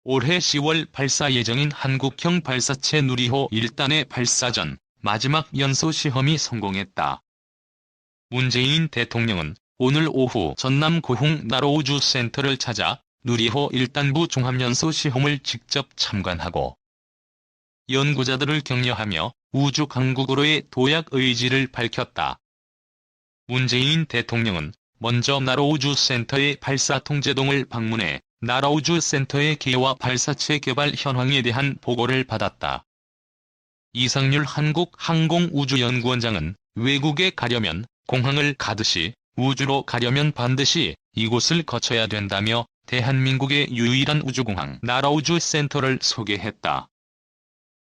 올해 10월 발사 예정인 한국형 발사체 누리호 1단의 발사 전 마지막 연소 시험이 성공했다. 문재인 대통령은 오늘 오후 전남 고흥 나로우주센터를 찾아 누리호 1단부 종합연소 시험을 직접 참관하고 연구자들을 격려하며 우주 강국으로의 도약 의지를 밝혔다. 문재인 대통령은 먼저 나로우주센터의 발사 통제동을 방문해 나로우주센터의 기여와 발사체 개발 현황에 대한 보고를 받았다. 이상률 한국항공우주연구원장은 외국에 가려면 공항을 가듯이 우주로 가려면 반드시 이곳을 거쳐야 된다며 대한민국의 유일한 우주공항 나로우주센터를 소개했다.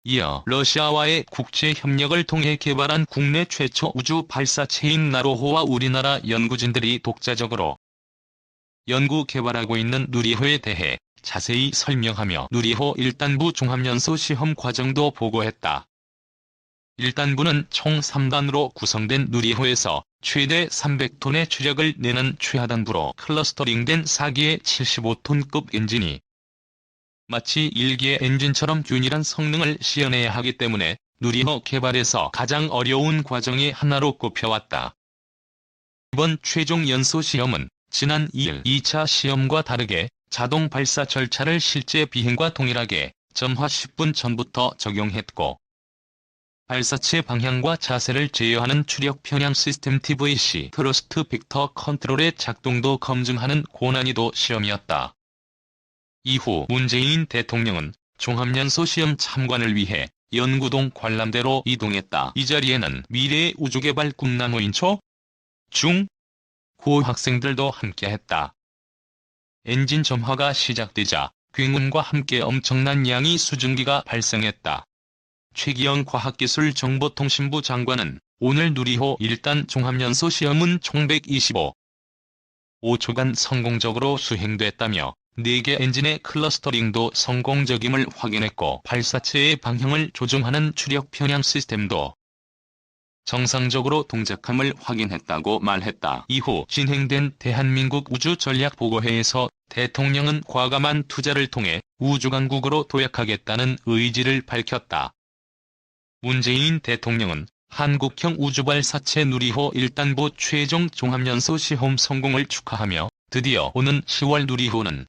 이어 러시아와의 국제협력을 통해 개발한 국내 최초 우주 발사체인 나로호와 우리나라 연구진들이 독자적으로 연구 개발하고 있는 누리호에 대해 자세히 설명하며 누리호 1단부 종합연소 시험 과정도 보고했다. 1단부는 총 3단으로 구성된 누리호에서 최대 300톤의 추력을 내는 최하단부로 클러스터링된 4기의 75톤급 엔진이 마치 1기의 엔진처럼 균일한 성능을 시연해야 하기 때문에 누리호 개발에서 가장 어려운 과정의 하나로 꼽혀왔다. 이번 최종 연소 시험은 지난 2일 2차 시험과 다르게 자동 발사 절차를 실제 비행과 동일하게 점화 10분 전부터 적용했고 발사체 방향과 자세를 제어하는 추력 편향 시스템 TVC 트러스트 벡터 컨트롤의 작동도 검증하는 고난이도 시험이었다. 이후 문재인 대통령은 종합연소 시험 참관을 위해 연구동 관람대로 이동했다. 이 자리에는 미래의 우주개발 꿈나무인 초, 중, 고 학생들도 함께했다. 엔진 점화가 시작되자 굉음과 함께 엄청난 양의 수증기가 발생했다. 최기영 과학기술 정보통신부 장관은 오늘 누리호 1단 종합연소 시험은 총 125초간 성공적으로 수행됐다며 4개 엔진의 클러스터링도 성공적임을 확인했고 발사체의 방향을 조정하는 추력 편향 시스템도 정상적으로 동작함을 확인했다고 말했다. 이후 진행된 대한민국 우주전략보고회에서 대통령은 과감한 투자를 통해 우주강국으로 도약하겠다는 의지를 밝혔다. 문재인 대통령은 한국형 우주발사체 누리호 1단부 최종 종합연소 시험 성공을 축하하며 드디어 오는 10월 누리호는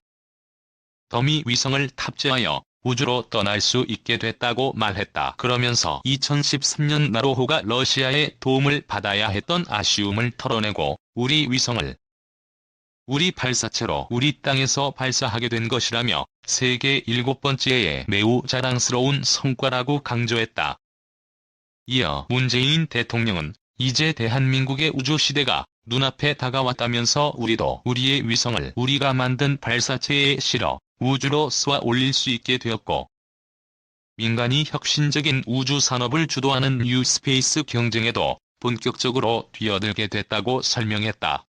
더미 위성을 탑재하여 우주로 떠날 수 있게 됐다고 말했다. 그러면서 2013년 나로호가 러시아의 도움을 받아야 했던 아쉬움을 털어내고 우리 위성을 우리 발사체로 우리 땅에서 발사하게 된 것이라며 세계 7번째의 매우 자랑스러운 성과라고 강조했다. 이어 문재인 대통령은 이제 대한민국의 우주시대가 눈앞에 다가왔다면서 우리도 우리의 위성을 우리가 만든 발사체에 실어 우주로 쏘아 올릴 수 있게 되었고 민간이 혁신적인 우주 산업을 주도하는 뉴스페이스 경쟁에도 본격적으로 뛰어들게 됐다고 설명했다.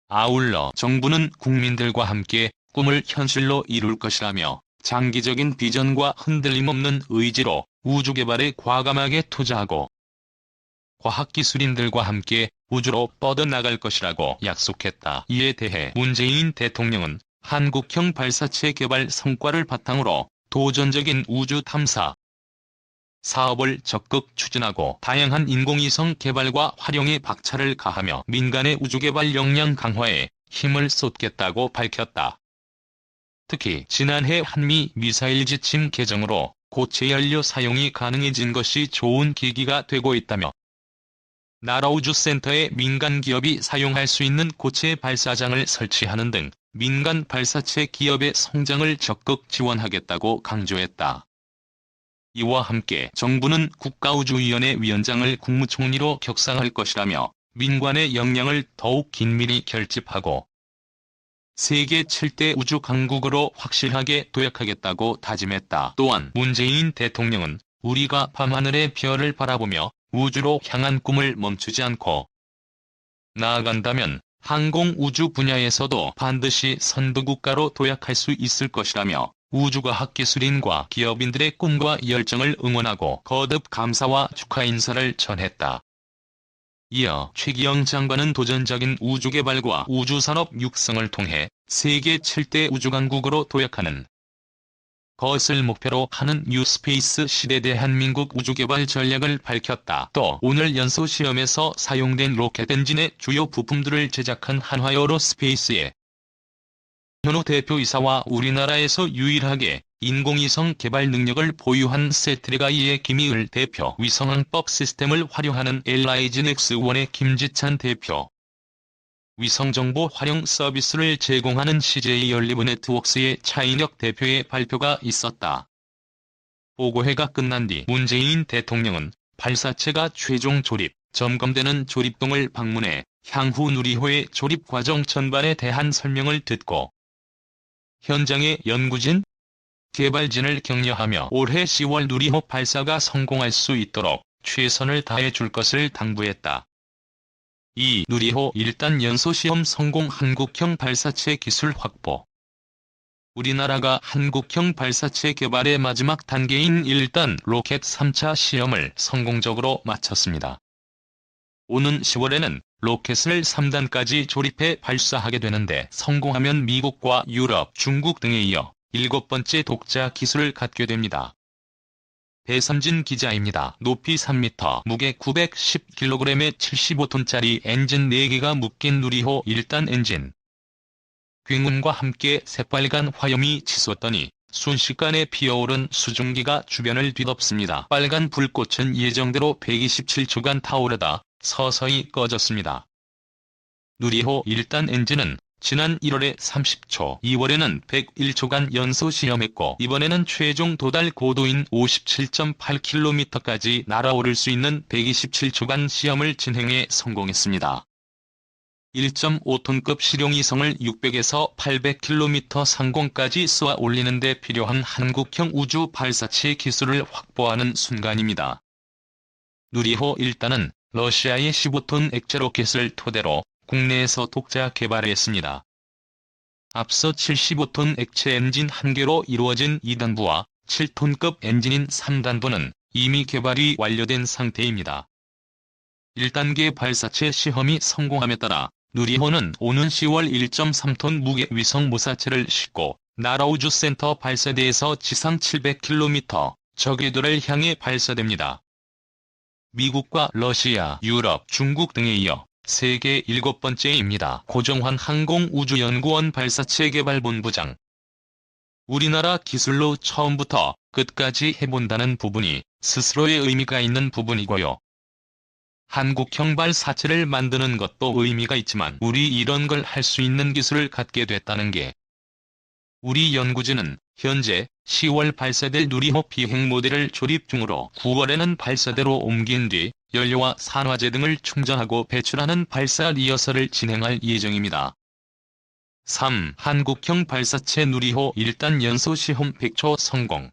아울러 정부는 국민들과 함께 꿈을 현실로 이룰 것이라며 장기적인 비전과 흔들림 없는 의지로 우주 개발에 과감하게 투자하고 과학기술인들과 함께 우주로 뻗어나갈 것이라고 약속했다. 이에 대해 문재인 대통령은 한국형 발사체 개발 성과를 바탕으로 도전적인 우주 탐사 사업을 적극 추진하고 다양한 인공위성 개발과 활용에 박차를 가하며 민간의 우주개발 역량 강화에 힘을 쏟겠다고 밝혔다. 특히 지난해 한미 미사일 지침 개정으로 고체 연료 사용이 가능해진 것이 좋은 계기가 되고 있다며 나로우주센터에 민간 기업이 사용할 수 있는 고체 발사장을 설치하는 등 민간 발사체 기업의 성장을 적극 지원하겠다고 강조했다. 이와 함께 정부는 국가우주위원회 위원장을 국무총리로 격상할 것이라며 민관의 역량을 더욱 긴밀히 결집하고 세계 7대 우주 강국으로 확실하게 도약하겠다고 다짐했다. 또한 문재인 대통령은 우리가 밤하늘의 별을 바라보며 우주로 향한 꿈을 멈추지 않고 나아간다면 항공우주 분야에서도 반드시 선도국가로 도약할 수 있을 것이라며 우주과학기술인과 기업인들의 꿈과 열정을 응원하고 거듭 감사와 축하 인사를 전했다. 이어 최기영 장관은 도전적인 우주개발과 우주산업 육성을 통해 세계 7대 우주강국으로 도약하는 것을 목표로 하는 뉴스페이스 시대 대한민국 우주개발 전략을 밝혔다. 또 오늘 연소시험에서 사용된 로켓 엔진의 주요 부품들을 제작한 한화에어로스페이스의 현우 대표이사와 우리나라에서 유일하게 인공위성 개발 능력을 보유한 세트리가이의 김희을 대표, 위성항법 시스템을 활용하는 LIG넥스1의 김지찬 대표, 위성정보 활용 서비스를 제공하는 CJ 연리브네트웍스의 차인혁 대표의 발표가 있었다. 보고회가 끝난 뒤 문재인 대통령은 발사체가 최종 조립, 점검되는 조립동을 방문해 향후 누리호의 조립 과정 전반에 대한 설명을 듣고 현장의 연구진, 개발진을 격려하며 올해 10월 누리호 발사가 성공할 수 있도록 최선을 다해 줄 것을 당부했다. 이 누리호 1단 연소시험 성공. 한국형 발사체 기술 확보. 우리나라가 한국형 발사체 개발의 마지막 단계인 1단 로켓 3차 시험을 성공적으로 마쳤습니다. 오는 10월에는 로켓을 3단까지 조립해 발사하게 되는데 성공하면 미국과 유럽, 중국 등에 이어 7번째 독자 기술을 갖게 됩니다. 배삼진 기자입니다. 높이 3m, 무게 910kg의 75톤짜리 엔진 4개가 묶인 누리호 1단 엔진. 굉음과 함께 새빨간 화염이 치솟더니 순식간에 피어오른 수증기가 주변을 뒤덮습니다. 빨간 불꽃은 예정대로 127초간 타오르다 서서히 꺼졌습니다. 누리호 1단 엔진은 지난 1월에 30초, 2월에는 101초간 연소시험했고 이번에는 최종 도달 고도인 57.8km까지 날아오를 수 있는 127초간 시험을 진행해 성공했습니다. 1.5톤급 실용위성을 600에서 800km 상공까지 쏘아 올리는 데 필요한 한국형 우주 발사체 기술을 확보하는 순간입니다. 누리호 1단은 러시아의 15톤 액체 로켓을 토대로 국내에서 독자 개발했습니다. 앞서 75톤 액체 엔진 1개로 이루어진 2단부와 7톤급 엔진인 3단부는 이미 개발이 완료된 상태입니다. 1단계 발사체 시험이 성공함에 따라 누리호는 오는 10월 1.3톤 무게 위성 모사체를 싣고 나라우주센터 발사대에서 지상 700km 저궤도를 향해 발사됩니다. 미국과 러시아, 유럽, 중국 등에 이어 세계 7번째입니다. 고정환 항공우주연구원 발사체 개발본부장. 우리나라 기술로 처음부터 끝까지 해본다는 부분이 스스로의 의미가 있는 부분이고요. 한국형 발사체를 만드는 것도 의미가 있지만 우리 이런 걸 할 수 있는 기술을 갖게 됐다는 게. 우리 연구진은 현재 10월 발사될 누리호 비행 모델을 조립 중으로 9월에는 발사대로 옮긴 뒤 연료와 산화제 등을 충전하고 배출하는 발사 리허설을 진행할 예정입니다. 3. 한국형 발사체 누리호 1단 연소시험 100초 성공.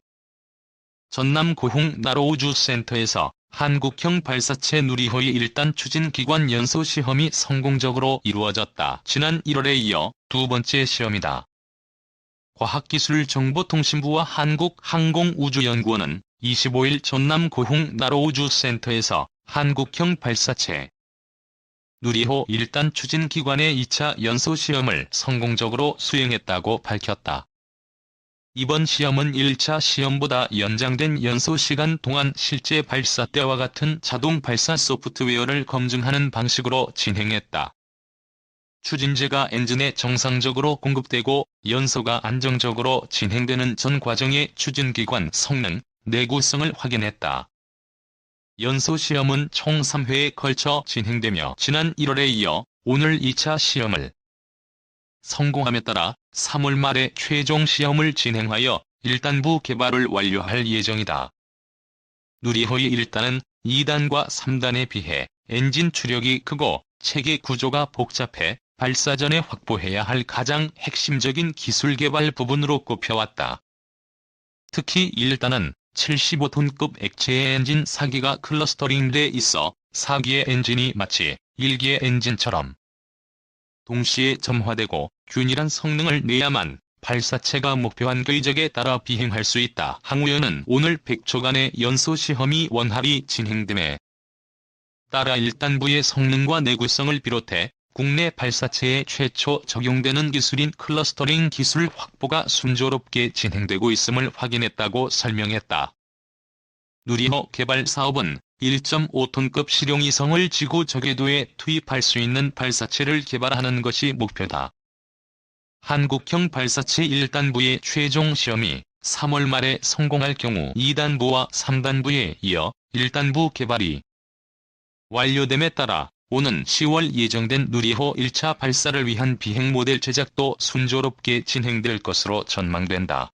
전남 고흥 나로우주센터에서 한국형 발사체 누리호의 1단 추진기관 연소시험이 성공적으로 이루어졌다. 지난 1월에 이어 두 번째 시험이다. 과학기술정보통신부와 한국항공우주연구원은 25일 전남 고흥 나로우주센터에서 한국형 발사체 누리호 1단 추진기관의 2차 연소시험을 성공적으로 수행했다고 밝혔다. 이번 시험은 1차 시험보다 연장된 연소시간 동안 실제 발사 때와 같은 자동 발사 소프트웨어를 검증하는 방식으로 진행했다. 추진제가 엔진에 정상적으로 공급되고 연소가 안정적으로 진행되는 전 과정의 추진기관 성능, 내구성을 확인했다. 연소시험은 총 3회에 걸쳐 진행되며 지난 1월에 이어 오늘 2차 시험을 성공함에 따라 3월 말에 최종 시험을 진행하여 1단부 개발을 완료할 예정이다. 누리호의 1단은 2단과 3단에 비해 엔진 추력이 크고 체계 구조가 복잡해 발사 전에 확보해야 할 가장 핵심적인 기술 개발 부분으로 꼽혀왔다. 특히 1단은 75톤급 액체의 엔진 4기가 클러스터링돼 있어 4기의 엔진이 마치 1기의 엔진처럼 동시에 점화되고 균일한 성능을 내야만 발사체가 목표한 궤적에 따라 비행할 수 있다. 항우연은 오늘 100초간의 연소시험이 원활히 진행됨에 따라 1단부의 성능과 내구성을 비롯해 국내 발사체에 최초 적용되는 기술인 클러스터링 기술 확보가 순조롭게 진행되고 있음을 확인했다고 설명했다. 누리호 개발 사업은 1.5톤급 실용위성을 지구 저궤도에 투입할 수 있는 발사체를 개발하는 것이 목표다. 한국형 발사체 1단부의 최종 시험이 3월 말에 성공할 경우 2단부와 3단부에 이어 1단부 개발이 완료됨에 따라 오는 10월 예정된 누리호 1차 발사를 위한 비행 모델 제작도 순조롭게 진행될 것으로 전망된다.